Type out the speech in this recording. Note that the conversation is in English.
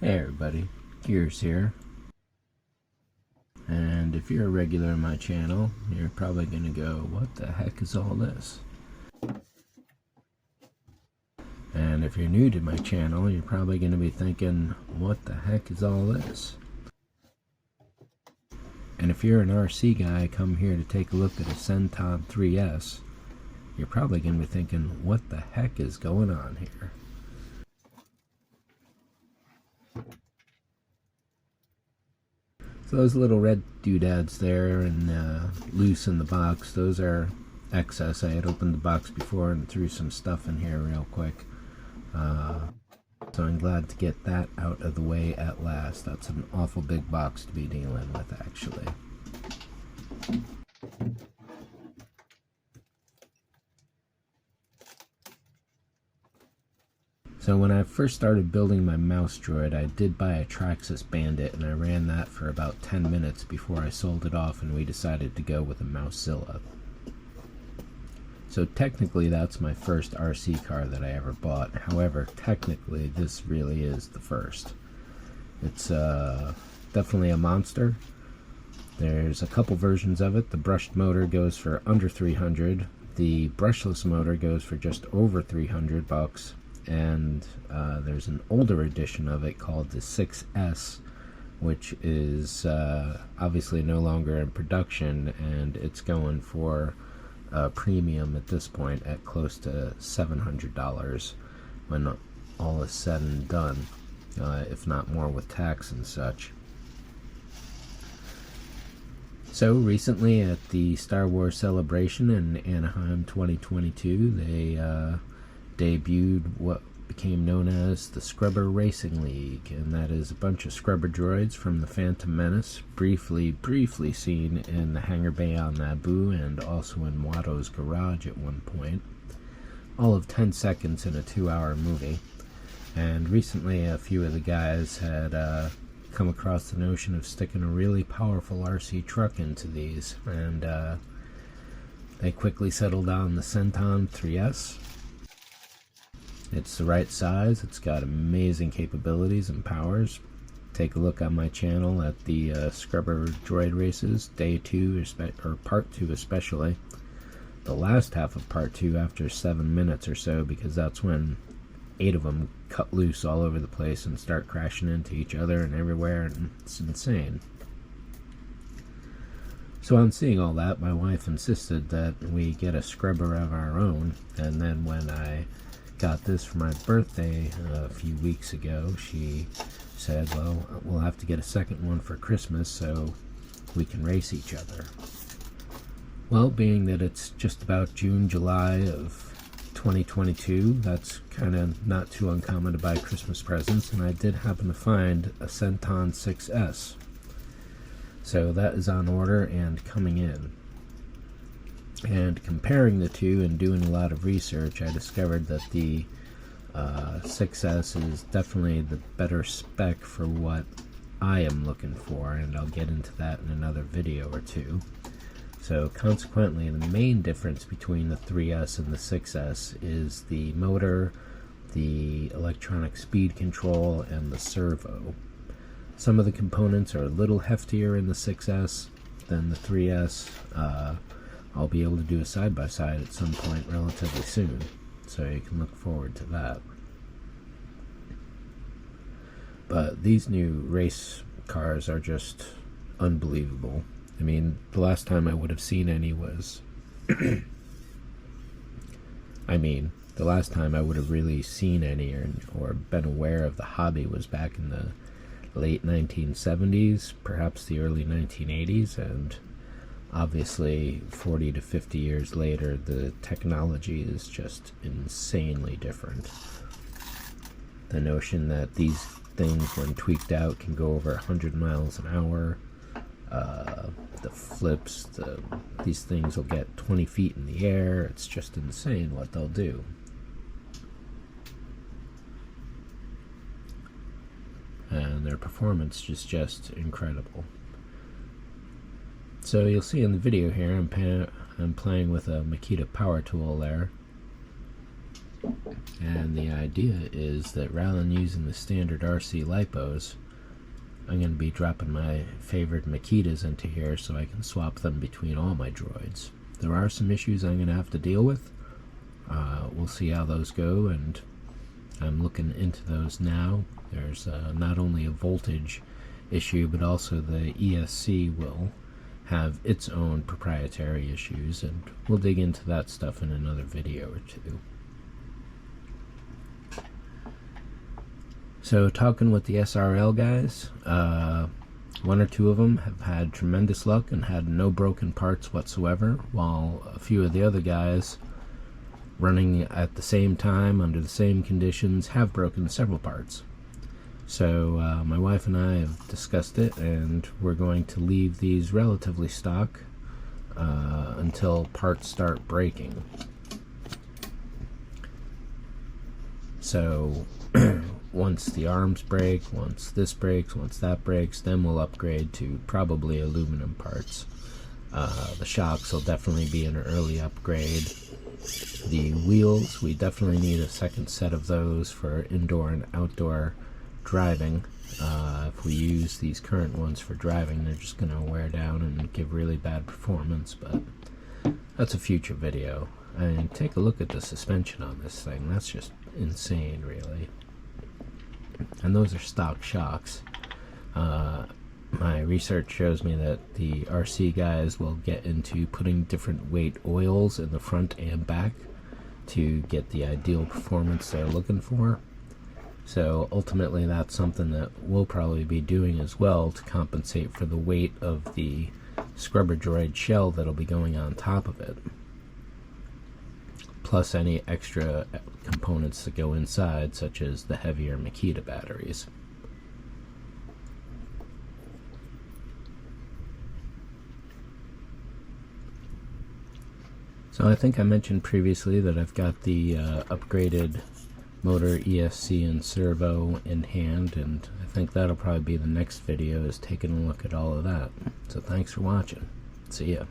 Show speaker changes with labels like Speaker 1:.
Speaker 1: Hey everybody, Gears here, and if you're a regular on my channel, you're probably gonna go, what the heck is all this? And if you're new to my channel, you're probably gonna be thinking, what the heck is all this? And if you're an RC guy come here to take a look at a Senton 3S, you're probably gonna be thinking, what the heck is going on here? So those little red doodads there and loose in the box, those are excess. I had opened the box before and threw some stuff in here real quick. So I'm glad to get that out of the way at last. That's an awful big box to be dealing with, actually. So when I first started building my mouse droid, I did buy a Traxxas Bandit, and I ran that for about 10 minutes before I sold it off and we decided to go with a Mousezilla. So technically that's my first RC car that I ever bought. However, technically this really is the first. It's definitely a monster. There's a couple versions of it. The brushed motor goes for under $300. The brushless motor goes for just over $300. And there's an older edition of it called the 6S, which is obviously no longer in production, and it's going for premium at this point at close to $700 when all is said and done, if not more with tax and such. So recently at the Star Wars Celebration in Anaheim 2022, they debuted what became known as the Scrubber Racing League, and that is a bunch of Scrubber Droids from the Phantom Menace, briefly seen in the hangar bay on Naboo and also in Watto's garage at one point. All of 10 seconds in a 2-hour movie. And recently a few of the guys had come across the notion of sticking a really powerful RC truck into these, and they quickly settled on the Senton 3S. It's the right size, it's got amazing capabilities and powers. Take a look on my channel at the Scrubber Droid races, day 2, or part 2 especially. The last half of part 2 after 7 minutes or so, because that's when 8 of them cut loose all over the place and start crashing into each other and everywhere, and it's insane. So on seeing all that, my wife insisted that we get a Scrubber of our own, and then when I got this for my birthday a few weeks ago, she said, well, we'll have to get a second one for Christmas so we can race each other. Well, being that it's just about June, July of 2022, that's kind of not too uncommon to buy Christmas presents, and I did happen to find a Senton 6S. So that is on order and coming in. And comparing the two and doing a lot of research, I discovered that the 6S is definitely the better spec for what I am looking for, and I'll get into that in another video or two. So consequently, the main difference between the 3S and the 6S is the motor, the electronic speed control, and the servo. Some of the components are a little heftier in the 6S than the 3S. I'll be able to do a side-by-side at some point relatively soon, so you can look forward to that. But these new race cars are just unbelievable. I mean, the last time I would have seen any was the last time I would have really seen any or been aware of the hobby was back in the late 1970s, perhaps the early 1980s, and obviously 40 to 50 years later the technology is just insanely different. The notion that these things, when tweaked out, can go over 100 miles an hour, the flips, these things will get 20 feet in the air. It's just insane what they'll do. And their performance is just incredible. So you'll see in the video here, I'm playing with a Makita power tool there. And the idea is that rather than using the standard RC lipos, I'm going to be dropping my favorite Makitas into here so I can swap them between all my droids. There are some issues I'm going to have to deal with. We'll see how those go, and I'm looking into those now. There's not only a voltage issue, but also the ESC will have its own proprietary issues, and we'll dig into that stuff in another video or two. So talking with the SRL guys, one or two of them have had tremendous luck and had no broken parts whatsoever, while a few of the other guys running at the same time under the same conditions have broken several parts. So my wife and I have discussed it, and we're going to leave these relatively stock until parts start breaking. So once the arms break, once this breaks, once that breaks, then we'll upgrade to probably aluminum parts. The shocks will definitely be an early upgrade. The wheels, we definitely need a second set of those for indoor and outdoor driving. If we use these current ones for driving, they're just going to wear down and give really bad performance, but that's a future video. I mean, take a look at the suspension on this thing. That's just insane, really. And those are stock shocks. My research shows me that the RC guys will get into putting different weight oils in the front and back to get the ideal performance they're looking for. So ultimately that's something that we'll probably be doing as well to compensate for the weight of the Scrubber Droid shell that'll be going on top of it, plus any extra components that go inside, such as the heavier Makita batteries. So I think I mentioned previously that I've got the upgraded motor, ESC, and servo in hand, and I think that'll probably be the next video, is taking a look at all of that. So thanks for watching. See ya.